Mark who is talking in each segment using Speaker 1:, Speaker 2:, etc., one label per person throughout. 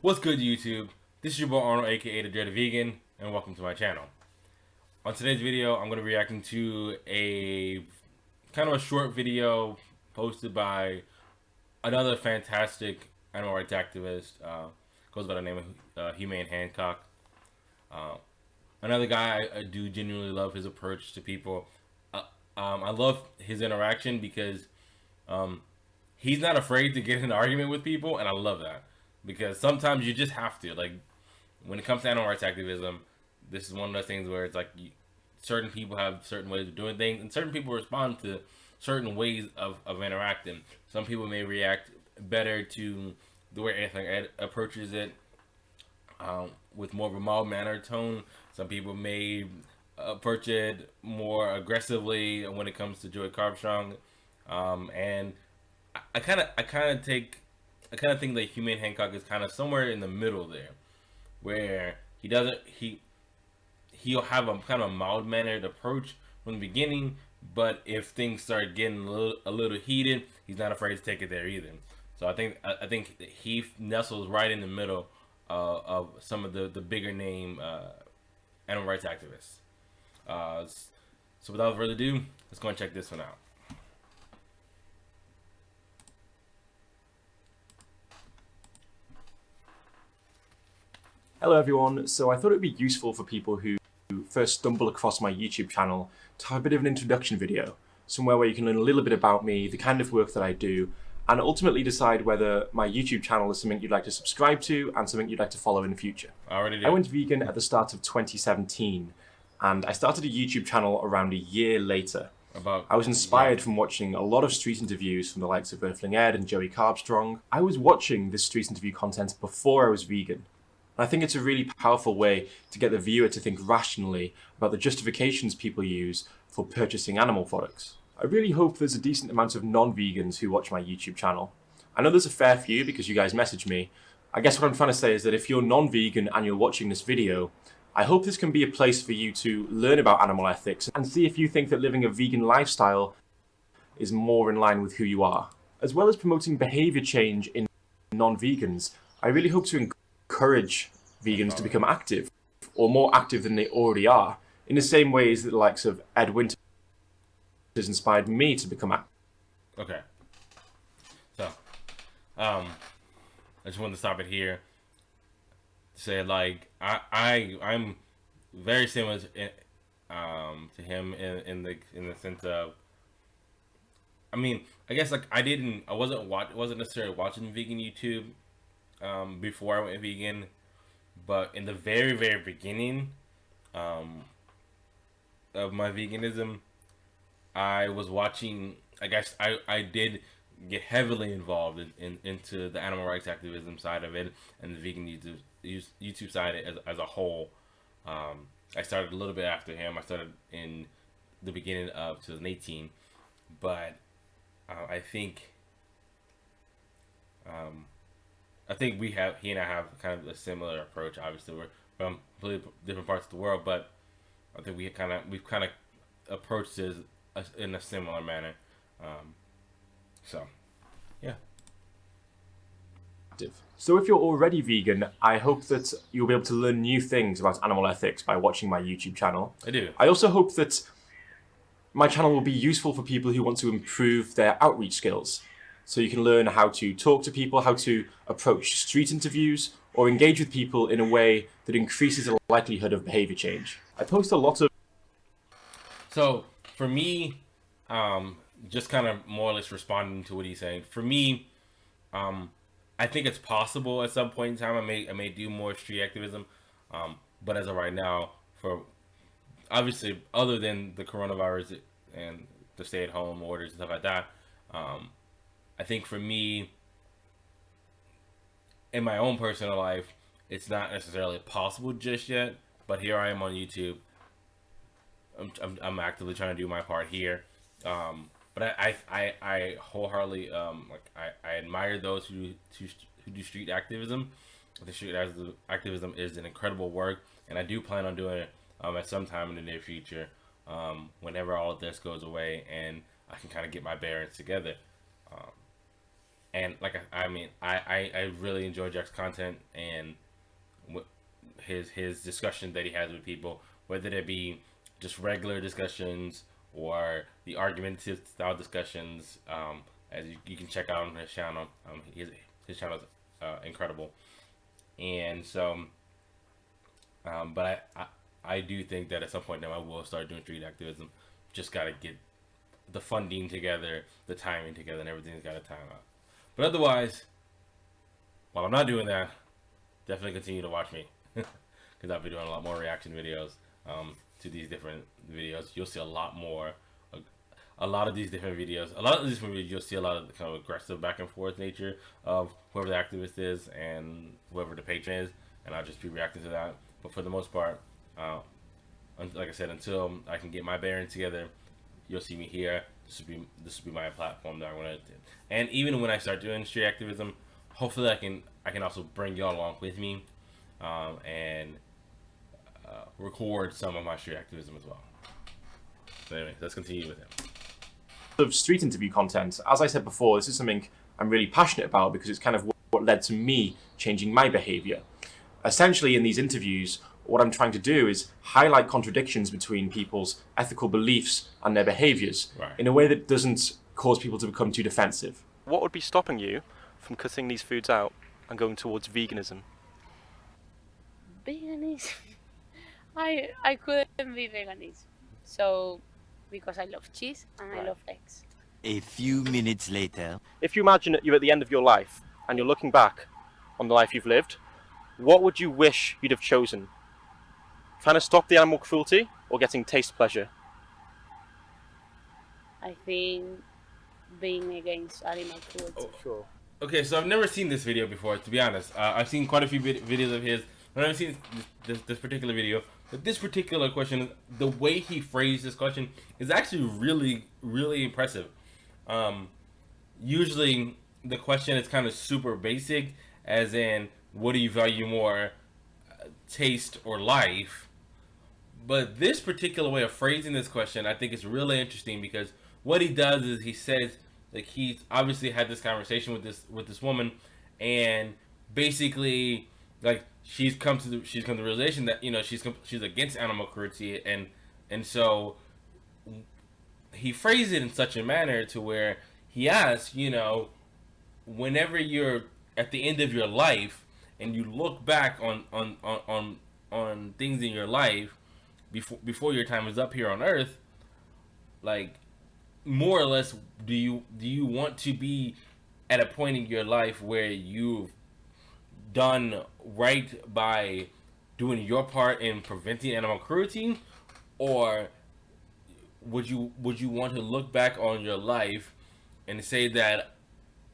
Speaker 1: What's good, YouTube? This is your boy Arnold, aka the Dreaded Vegan, and welcome to my channel. On today's video, I'm going to be reacting to a kind of a short video posted by another fantastic animal rights activist. Goes by the name of Humane Hancock. Another guy I do genuinely love his approach to people. I love his interaction because he's not afraid to get in an argument with people, and I love that. Because sometimes you just have to, like, when it comes to animal rights activism, this is one of those things where it's like certain people have certain ways of doing things, and certain people respond to certain ways of interacting. Some people may react better to the way Anthony Ed approaches it, with more of a mild mannered tone. Some people may approach it more aggressively when it comes to Joey Carbstrong, and I kind of think that Human Hancock is kind of somewhere in the middle there, where he'll have a kind of mild mannered approach from the beginning, but if things start getting a little heated, he's not afraid to take it there either. So I think that he nestles right in the middle of some of the bigger name animal rights activists. So without further ado, let's go and check this one out.
Speaker 2: Hello everyone, so I thought it would be useful for people who first stumble across my YouTube channel to have a bit of an introduction video, somewhere where you can learn a little bit about me, the kind of work that I do, and ultimately decide whether my YouTube channel is something you'd like to subscribe to and something you'd like to follow in the future. I went vegan at the start of 2017, and I started a YouTube channel around a year later. I was inspired from watching a lot of street interviews from the likes of Earthling Ed and Joey Carbstrong. I was watching this street interview content before I was vegan. I think it's a really powerful way to get the viewer to think rationally about the justifications people use for purchasing animal products. I really hope there's a decent amount of non-vegans who watch my YouTube channel. I know there's a fair few because you guys message me. I guess what I'm trying to say is that if you're non-vegan and you're watching this video, I hope this can be a place for you to learn about animal ethics and see if you think that living a vegan lifestyle is more in line with who you are. As well as promoting behavior change in non-vegans, I really hope to encourage vegans to become active, or more active than they already are, in the same ways that the likes of Ed Winter has inspired me to become active.
Speaker 1: Okay. So, I just wanted to stop it here. Say, like, I'm very similar to him in the sense of, I mean, I guess, like, I wasn't necessarily watching vegan YouTube before I went vegan, but in the very beginning of my veganism, I was watching. I guess I did get heavily involved into the animal rights activism side of it and the vegan YouTube side as a whole. I started a little bit after him. I started in the beginning of 2018, but I think he and I have kind of a similar approach. Obviously, we're from completely different parts of the world, but I think we've kind of approached this in a similar manner. So, yeah.
Speaker 2: So if you're already vegan, I hope that you'll be able to learn new things about animal ethics by watching my YouTube channel.
Speaker 1: I do.
Speaker 2: I also hope that my channel will be useful for people who want to improve their outreach skills. So you can learn how to talk to people, how to approach street interviews, or engage with people in a way that increases the likelihood of behavior change. I post a lot of...
Speaker 1: So, for me, just kind of more or less responding to what he's saying, for me, I think it's possible at some point in time I may do more street activism, but as of right now, for obviously other than the coronavirus and the stay-at-home orders and stuff like that, I think for me, in my own personal life, it's not necessarily possible just yet. But here I am on YouTube. I'm actively trying to do my part here. But I wholeheartely I admire those who do street activism. I think street activism is an incredible work, and I do plan on doing it at some time in the near future, whenever all of this goes away and I can kind of get my bearings together. And like I mean, I really enjoy Jack's content and his discussion that he has with people, whether it be just regular discussions or the argumentative style discussions. As you can check out on his channel, his channel is incredible. And so, but I do think that at some point now I will start doing street activism. Just gotta get the funding together, the timing together, and everything's gotta time out. But otherwise, while I'm not doing that, definitely continue to watch me because I'll be doing a lot more reaction videos to these different videos. You'll see a lot more, a lot of these different videos. A lot of these videos, you'll see a lot of the kind of aggressive back and forth nature of whoever the activist is and whoever the patron is, and I'll just be reacting to that. But for the most part, like I said, until I can get my bearings together, you'll see me here. This will be my platform that I want to do. And even when I start doing street activism, hopefully I can also bring y'all along with me, and record some of my street activism as well. So anyway, let's continue with it.
Speaker 2: Of street interview content, as I said before, this is something I'm really passionate about because it's kind of what led to me changing my behavior. Essentially, in these interviews, what I'm trying to do is highlight contradictions between people's ethical beliefs and their behaviors in a way that doesn't cause people to become too defensive.
Speaker 3: What would be stopping you from cutting these foods out and going towards veganism?
Speaker 4: Veganism? I couldn't be veganism. So, because I love cheese and I love eggs.
Speaker 5: A few minutes later.
Speaker 3: If you imagine that you're at the end of your life and you're looking back on the life you've lived, what would you wish you'd have chosen? Trying to stop the animal cruelty or getting taste pleasure?
Speaker 4: I think being against animal cruelty.
Speaker 3: Oh, sure.
Speaker 1: Okay, so I've never seen this video before, to be honest. I've seen quite a few videos of his. I've never seen this particular video. But this particular question, the way he phrased this question is actually really, really impressive. Usually the question is kind of super basic, as in, what do you value more, taste or life? But this particular way of phrasing this question, I think is really interesting because what he does is he says, like, he's obviously had this conversation with this woman, and basically, like, she's come to the realization that, you know, she's against animal cruelty, and so he phrased it in such a manner to where he asks, you know, whenever you're at the end of your life and you look back on things in your life before your time is up here on Earth, like, more or less, do you want to be at a point in your life where you've done right by doing your part in preventing animal cruelty, or would you want to look back on your life and say that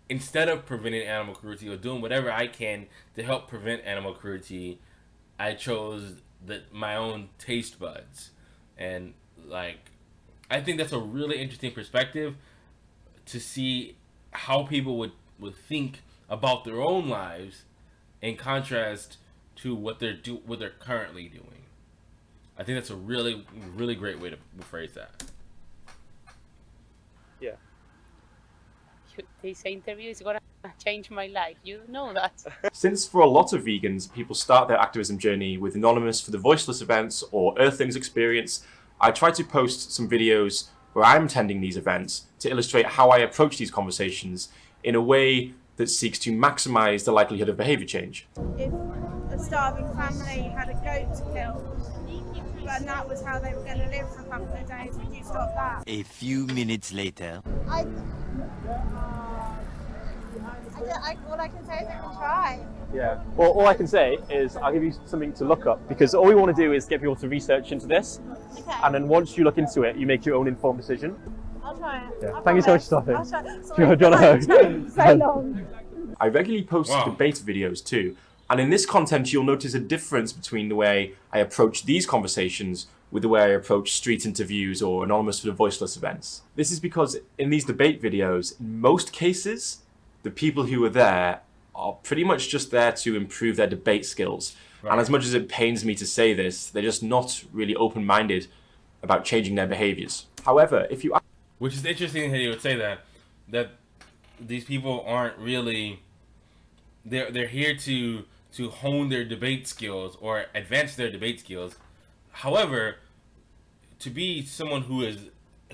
Speaker 1: instead of preventing animal cruelty or doing whatever I can to help prevent animal cruelty, I chose my own taste buds? And, like, I think that's a really interesting perspective to see how people would think about their own lives in contrast to what they're currently doing. I think that's a really, really great way to phrase that.
Speaker 3: Yeah.
Speaker 4: This interview is gonna change my life. You know that.
Speaker 2: Since for a lot of vegans, people start their activism journey with Anonymous for the Voiceless events or Earthlings experience, I try to post some videos where I'm attending these events to illustrate how I approach these conversations in a way that seeks to maximize the likelihood of behavior change.
Speaker 6: If a starving family had a goat to kill, and that was how they were going to live for a couple of days, would you stop that?
Speaker 5: A few minutes later.
Speaker 6: All I can say is I can try.
Speaker 3: Yeah. Well, all I can say is I'll give you something to look up, because all we want to do is get people to research into this,
Speaker 6: Okay.
Speaker 3: and then once you look into it, you make your own informed decision.
Speaker 6: I'll try it.
Speaker 3: Yeah.
Speaker 6: I
Speaker 3: Thank you so much,
Speaker 6: promise.
Speaker 3: Sophie.
Speaker 6: I'll try.
Speaker 3: Do you want to
Speaker 6: So long.
Speaker 2: I regularly post
Speaker 1: Wow.
Speaker 2: debate videos too, and in this content you'll notice a difference between the way I approach these conversations with the way I approach street interviews or Anonymous for the Voiceless events. This is because in these debate videos, in most cases, the people who are there are pretty much just there to improve their debate skills. Right. And as much as it pains me to say this, they're just not really open-minded about changing their behaviors. However, if you...
Speaker 1: Which is interesting that he would say that these people aren't really, they're here to hone their debate skills or advance their debate skills. However, to be someone who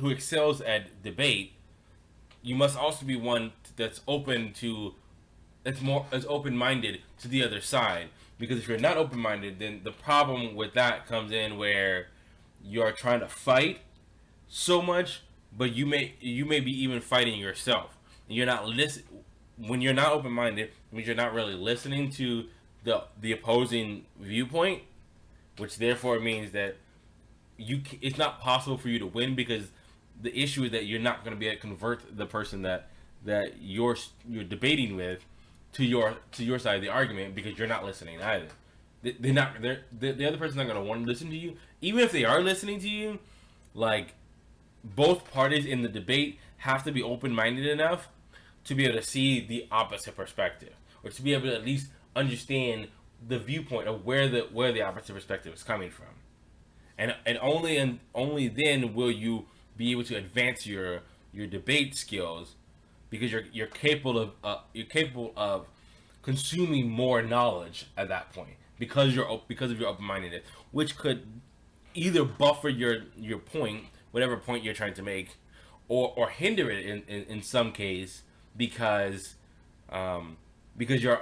Speaker 1: excels at debate, you must also be one that's open-minded to the other side. Because if you're not open-minded, then the problem with that comes in where you're trying to fight so much, but you may be even fighting yourself. And you're not when you're not open-minded, it means you're not really listening to the opposing viewpoint, which therefore means that it's not possible for you to win, because the issue is that you're not going to be able to convert the person that you're debating with to your side of the argument, because you're not listening either. The other person's not going to want to listen to you, even if they are listening to you. Like, both parties in the debate have to be open-minded enough to be able to see the opposite perspective, or to be able to at least understand the viewpoint of where the opposite perspective is coming from, and only then will you be able to advance your debate skills, because you're capable of consuming more knowledge at that point, because of your open-mindedness, which could either buffer your point, whatever point you're trying to make, or hinder it in some case, because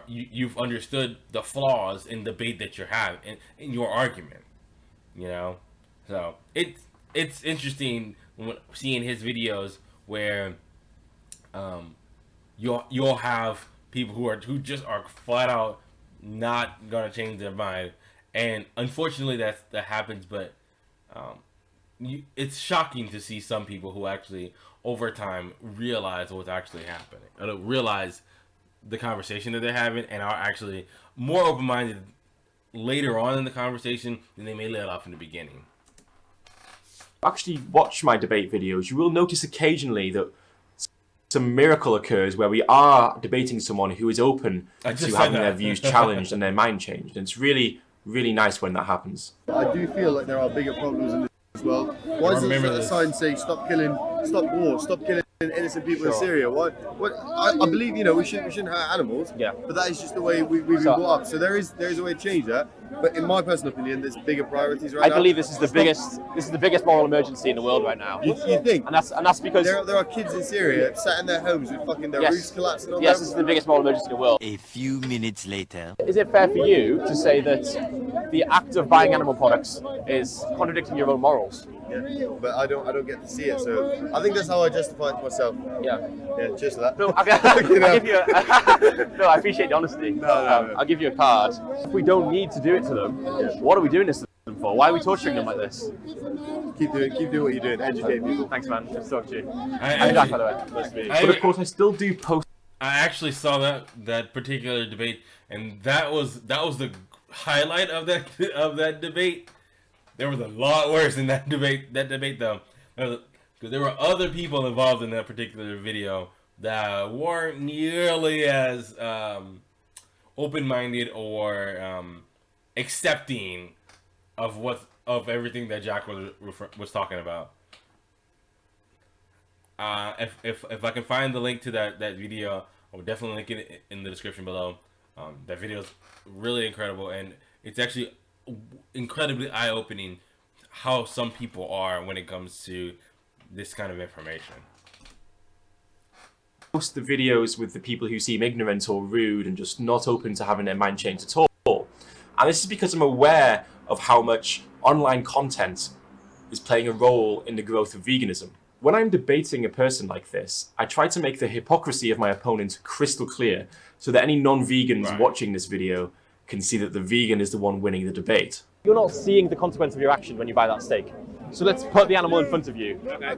Speaker 1: you've understood the flaws in the debate that you're having in your argument, you know. So it's interesting seeing his videos where you'll have people who just are flat out not gonna change their mind, and unfortunately that happens. But it's shocking to see some people who actually over time realize what's actually happening, realize the conversation that they're having, and are actually more open-minded later on in the conversation than they may let off in the beginning.
Speaker 2: Actually watch my debate videos, you will notice occasionally that some miracle occurs where we are debating someone who is open to having their views challenged and their mind changed. And it's really, really nice when that happens.
Speaker 7: I do feel like there are bigger problems in this as well. Why is there a sign saying stop war, stop killing innocent people in Syria? What? I believe, you know, we shouldn't hurt animals.
Speaker 3: Yeah.
Speaker 7: But that is just the way we've been brought up. So there is a way to change that. But in my personal opinion, there's bigger priorities right now.
Speaker 3: I believe this is the biggest moral emergency in the world right now.
Speaker 7: You think?
Speaker 3: And that's because
Speaker 7: there are kids in Syria sat in their homes with fucking their roofs collapsing on them.
Speaker 3: Yes, this is the biggest moral emergency in the world.
Speaker 5: A few minutes later.
Speaker 3: Is it fair for you to say that the act of buying animal products is contradicting your own morals?
Speaker 7: Yeah, but I don't get to see it, so I think that's how I justify it to myself.
Speaker 3: Yeah.
Speaker 7: Yeah, cheers to that.
Speaker 3: No, I'll give you no, I appreciate the honesty.
Speaker 7: No.
Speaker 3: I'll give you a card. If we don't need to do it to them, what are we doing this to them for? Why are we torturing them like this?
Speaker 7: Keep doing what you're doing. Educate people.
Speaker 3: Thanks, man. Good to talk to you.
Speaker 1: I'm
Speaker 3: Jack, by the way. Nice to meet you.
Speaker 2: But of course, I still do post.
Speaker 1: I actually saw that particular debate, and that was the highlight of that debate. There was a lot worse in that debate though, because there were other people involved in that particular video that weren't nearly as open-minded or accepting of everything that Jack was talking about. If I can find the link to that video, I will definitely link it in the description below. That video is really incredible, and it's actually incredibly eye-opening how some people are when it comes to this kind of information.
Speaker 2: Post the videos with the people who seem ignorant or rude and just not open to having their mind changed at all. And this is because I'm aware of how much online content is playing a role in the growth of veganism. When I'm debating a person like this, I try to make the hypocrisy of my opponent crystal clear so that any non-vegans watching this video can see that the vegan is the one winning the debate.
Speaker 3: You're not seeing the consequence of your action when you buy that steak. So let's put the animal in front of you. Okay.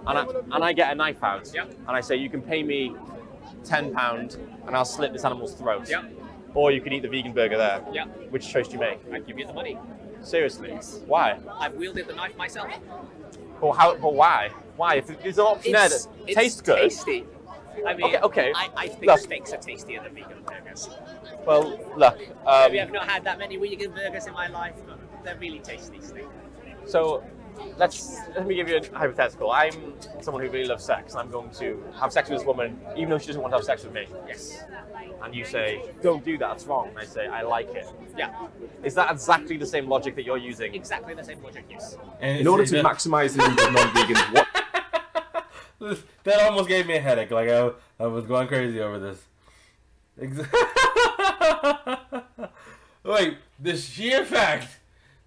Speaker 3: And I get a knife out. Yep. And I say, you can pay me £10 and I'll slit this animal's throat. Yep. Or you can eat the vegan burger there. Yep. Which choice do you make?
Speaker 8: I'd give you the money.
Speaker 3: Seriously?
Speaker 8: Yes.
Speaker 3: Why?
Speaker 8: I've wielded the knife myself.
Speaker 3: But why? Why? If there's an option there that tastes good.
Speaker 8: It's tasty. I mean,
Speaker 3: okay.
Speaker 8: I think steaks are tastier than vegan burgers.
Speaker 3: Well, look.
Speaker 8: Maybe I've not had that many vegan burgers in my life, but they're really tasty steaks.
Speaker 3: So, let me give you a hypothetical. I'm someone who really loves sex, and I'm going to have sex with this woman, even though she doesn't want to have sex with me.
Speaker 8: Yes.
Speaker 3: And you say, don't do that, it's wrong. And I say, I like it.
Speaker 8: Yeah.
Speaker 3: Is that exactly the same logic that you're using?
Speaker 8: Exactly the same logic, yes.
Speaker 1: And
Speaker 2: In order to maximize the needs of non-vegans, what?
Speaker 1: That almost gave me a headache. Like I was going crazy over this. Like the sheer fact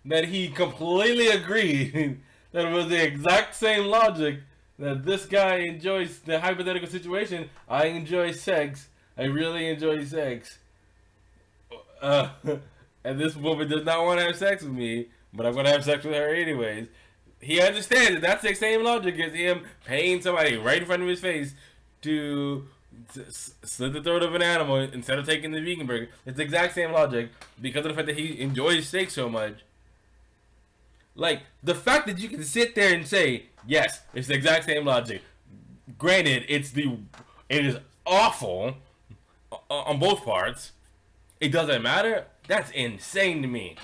Speaker 1: that he completely agreed that it was the exact same logic that this guy enjoys the hypothetical situation. I enjoy sex. I really enjoy sex. And this woman does not want to have sex with me, but I'm going to have sex with her anyways. He understands that that's the same logic as him paying somebody right in front of his face to slit the throat of an animal instead of taking the vegan burger. It's the exact same logic because of the fact that he enjoys steak so much. Like, the fact that you can sit there and say, yes, it's the exact same logic. Granted, it is awful on both parts. It doesn't matter. That's insane to me.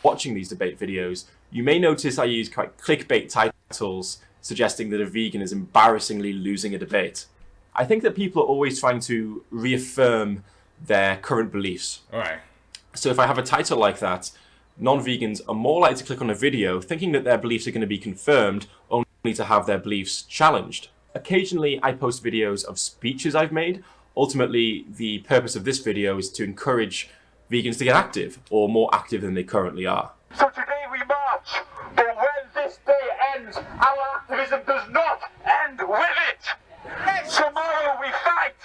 Speaker 2: Watching these debate videos, you may notice I use quite clickbait titles suggesting that a vegan is embarrassingly losing a debate. I think that people are always trying to reaffirm their current beliefs.
Speaker 1: All right.
Speaker 2: So if I have a title like that, non-vegans are more likely to click on a video thinking that their beliefs are going to be confirmed, only to have their beliefs challenged. Occasionally, I post videos of speeches I've made. Ultimately, the purpose of this video is to encourage vegans to get active, or more active than they currently are.
Speaker 9: So today we march, but when this day ends, our activism does not end with it. Tomorrow we fight,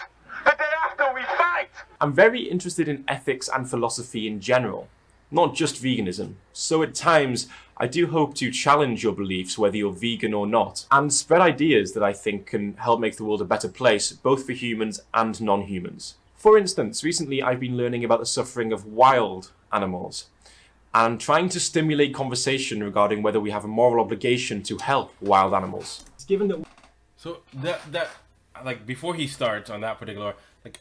Speaker 9: the day after we fight.
Speaker 2: I'm very interested in ethics and philosophy in general, not just veganism. So at times, I do hope to challenge your beliefs, whether you're vegan or not, and spread ideas that I think can help make the world a better place, both for humans and non-humans. For instance, recently I've been learning about the suffering of wild animals and trying to stimulate conversation regarding whether we have a moral obligation to help wild animals. Given that
Speaker 1: So that like before he starts on that particular, like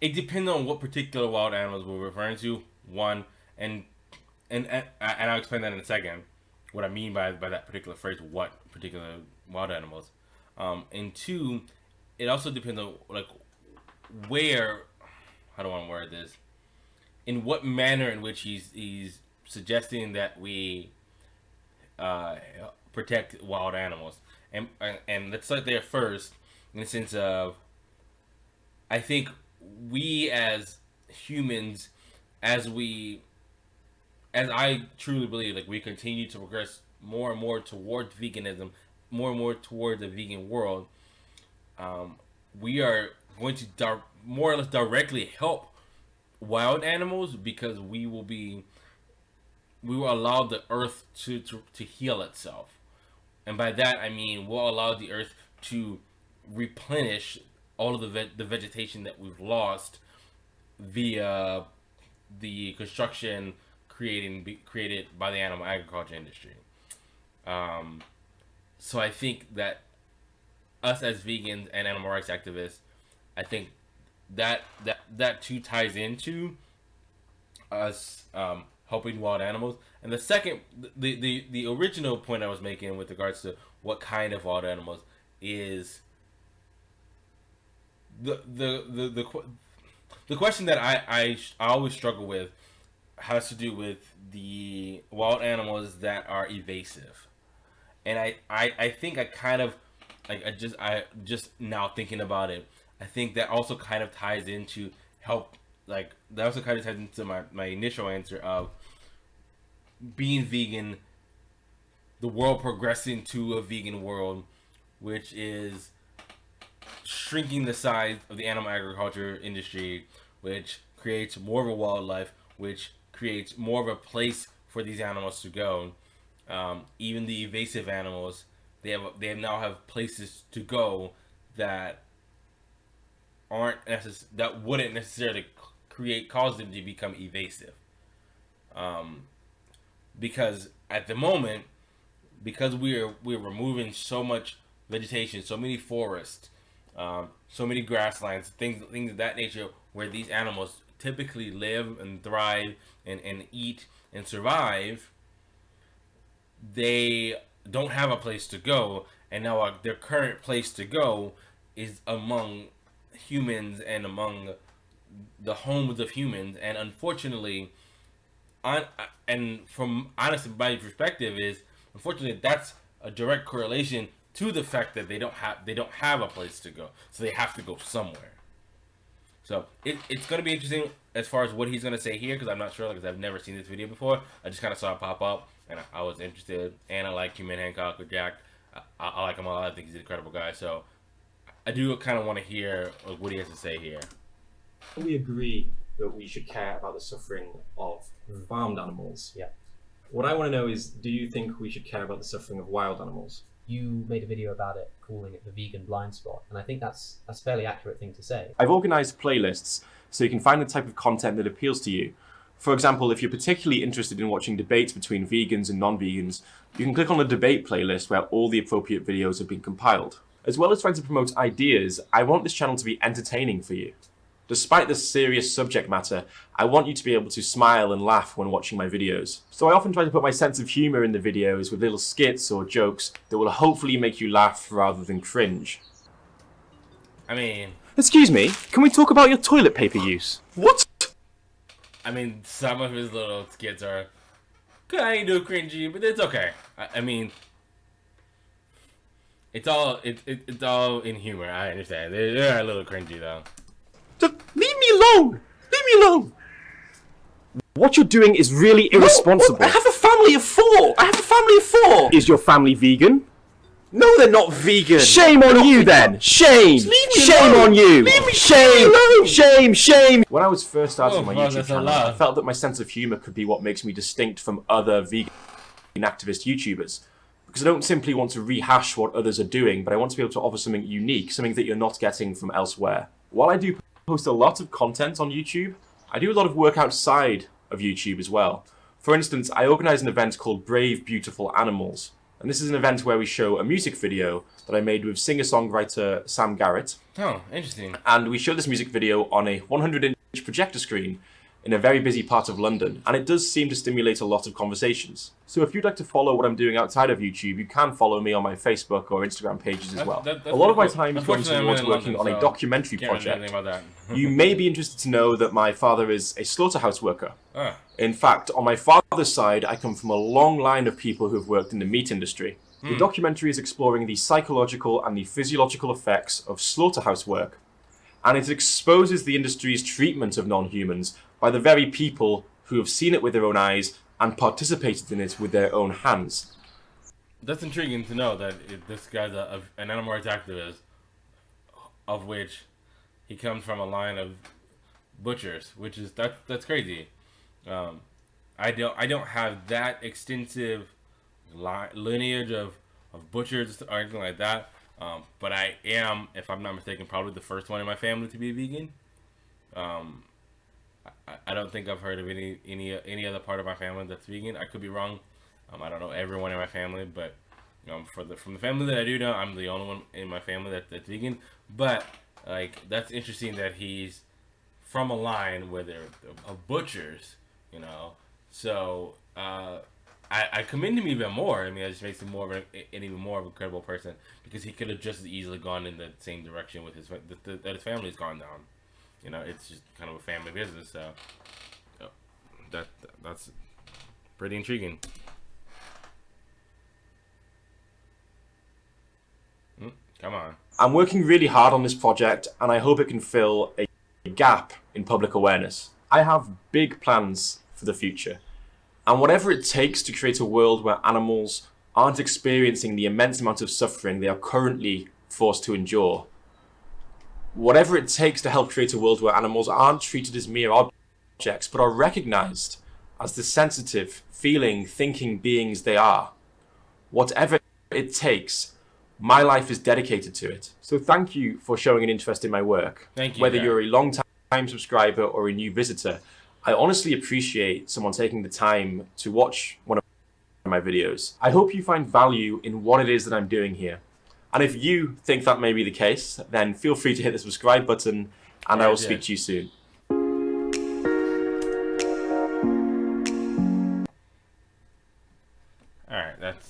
Speaker 1: it depends on what particular wild animals we're referring to. One, and I'll explain that in a second. What I mean by that particular phrase, what particular wild animals. And two, it also depends on like where. How do I want to word this? In what manner in which he's suggesting that we protect wild animals, and let's start there first, in the sense of, I think we as humans, as I truly believe, like we continue to progress more and more towards veganism, more and more towards a vegan world, we are going to more or less directly help wild animals, because we will allow the earth to heal itself. And by that I mean we'll allow the earth to replenish all of the vegetation that we've lost via the construction created by the animal agriculture industry. So I think that us as vegans and animal rights activists, I think that too ties into us helping wild animals. And the second, the original point I was making with regards to what kind of wild animals is the question that I always struggle with has to do with the wild animals that are evasive. And I think I kind of like I just now thinking about it, I think that also kind of ties into my initial answer of being vegan, the world progressing to a vegan world, which is shrinking the size of the animal agriculture industry, which creates more of a wildlife, which creates more of a place for these animals to go. Even the evasive animals, they now have places to go that wouldn't necessarily cause them to become evasive. Because at the moment, because we're removing so much vegetation, so many forests, so many grasslands, things of that nature, where these animals typically live and thrive and eat and survive, they don't have a place to go, and now their current place to go is among humans and among the homes of humans. And unfortunately, and from honestly my perspective is, unfortunately, that's a direct correlation to the fact that they don't have a place to go, so they have to go somewhere. So it's going to be interesting as far as what he's going to say here, because I'm not sure, because I've never seen this video before. I just kind of saw it pop up, and I was interested. And I like Human Hancock with Jack. I like him a lot. I think he's an incredible guy. So I do kind of want to hear what he has to say here.
Speaker 2: We agree that we should care about the suffering of farmed animals.
Speaker 10: Yeah.
Speaker 2: What I want to know is, do you think we should care about the suffering of wild animals?
Speaker 10: You made a video about it, calling it the vegan blind spot, and I think that's a fairly accurate thing to say.
Speaker 2: I've organised playlists so you can find the type of content that appeals to you. For example, if you're particularly interested in watching debates between vegans and non-vegans, you can click on the debate playlist where all the appropriate videos have been compiled. As well as trying to promote ideas, I want this channel to be entertaining for you. Despite the serious subject matter, I want you to be able to smile and laugh when watching my videos. So I often try to put my sense of humour in the videos with little skits or jokes that will hopefully make you laugh rather than cringe.
Speaker 1: I mean...
Speaker 2: Excuse me, can we talk about your toilet paper use? What?
Speaker 1: I mean, some of his little skits are kind of cringy, but it's okay. I mean... It's all in humor, I understand. They're a little cringy, though.
Speaker 2: Just leave me alone! Leave me alone! What you're doing is really irresponsible. No, I have a family of 4! I have a family of 4! Is your family vegan? No, they're not vegan! Shame on you then! Shame! Shame on you! Shame! Shame! Shame! When I was first starting my YouTube channel, I felt that my sense of humour could be what makes me distinct from other vegan activist YouTubers. Because I don't simply want to rehash what others are doing, but I want to be able to offer something unique, something that you're not getting from elsewhere. While I do post a lot of content on YouTube, I do a lot of work outside of YouTube as well. For instance, I organise an event called Brave Beautiful Animals, and this is an event where we show a music video that I made with singer-songwriter Sam Garrett.
Speaker 1: Oh, interesting.
Speaker 2: And we show this music video on a 100-inch projector screen in a very busy part of London, and it does seem to stimulate a lot of conversations. So if you'd like to follow what I'm doing outside of YouTube, you can follow me on my Facebook or Instagram pages as well. A lot of my time is going towards working on a documentary project. You may be interested to know that my father is a slaughterhouse worker. In fact, on my father's side, I come from a long line of people who have worked in the meat industry. The documentary is exploring the psychological and the physiological effects of slaughterhouse work, and it exposes the industry's treatment of non-humans by the very people who have seen it with their own eyes and participated in it with their own hands.
Speaker 1: That's intriguing to know that this guy's an animal rights activist, of which he comes from a line of butchers, which is that's crazy. I don't have that extensive lineage of butchers or anything like that, but I am, if I'm not mistaken, probably the first one in my family to be vegan. I don't think I've heard of any other part of my family that's vegan. I could be wrong. I don't know everyone in my family, but from the family that I do know, I'm the only one in my family that's vegan. But like, that's interesting that he's from a line where they're of butchers, you know. So I commend him even more. I mean, it just makes him more of an even more of a credible person, because he could have just as easily gone in the same direction with that his family's gone down. You know, it's just kind of a family business, so that's pretty intriguing. Come on.
Speaker 2: I'm working really hard on this project, and I hope it can fill a gap in public awareness. I have big plans for the future, and whatever it takes to create a world where animals aren't experiencing the immense amount of suffering they are currently forced to endure, whatever it takes to help create a world where animals aren't treated as mere objects, but are recognized as the sensitive, feeling, thinking beings they are. Whatever it takes, my life is dedicated to it. So thank you for showing an interest in my work.
Speaker 1: Thank you.
Speaker 2: Whether you're a long-time subscriber or a new visitor, I honestly appreciate someone taking the time to watch one of my videos. I hope you find value in what it is that I'm doing here. And if you think that may be the case, then feel free to hit the subscribe button, and I will speak to you soon.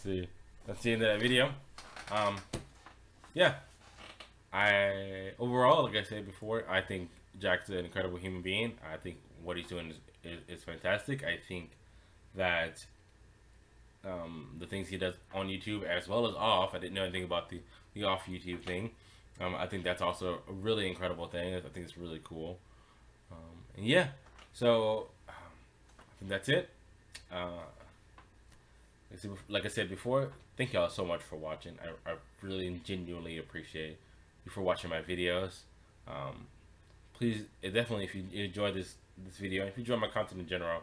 Speaker 1: the end of that video. Yeah. Overall, like I said before, I think Jack's an incredible human being. I think what he's doing is fantastic. I think that the things he does on YouTube as well as off, I didn't know anything about the off YouTube thing. I think that's also a really incredible thing. I think it's really cool. And yeah, so I think that's it. Like I said before, thank y'all so much for watching. I really genuinely appreciate you for watching my videos. Please, definitely, if you enjoyed this video, if you enjoy my content in general,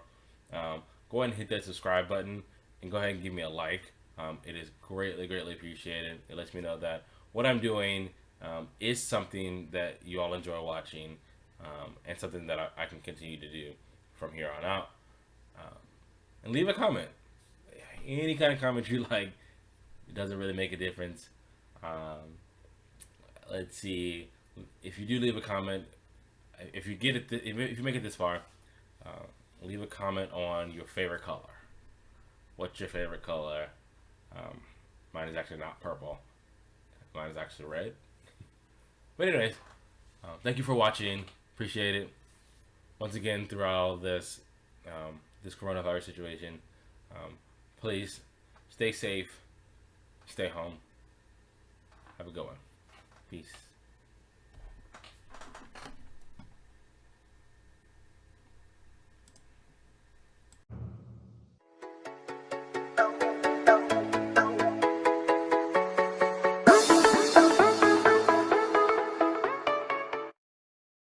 Speaker 1: go ahead and hit that subscribe button and go ahead and give me a like. It is greatly appreciated. It lets me know that what I'm doing is something that you all enjoy watching, and something that I can continue to do from here on out. And leave a comment. Any kind of comment you like. It doesn't really make a difference. Let's see. If you do leave a comment, if you make it this far, leave a comment on your favorite color. What's your favorite color? Mine is actually not purple. Mine is actually red. But anyways, thank you for watching. Appreciate it. Once again, throughout this this coronavirus situation, please stay safe, stay home. Have a good one. Peace.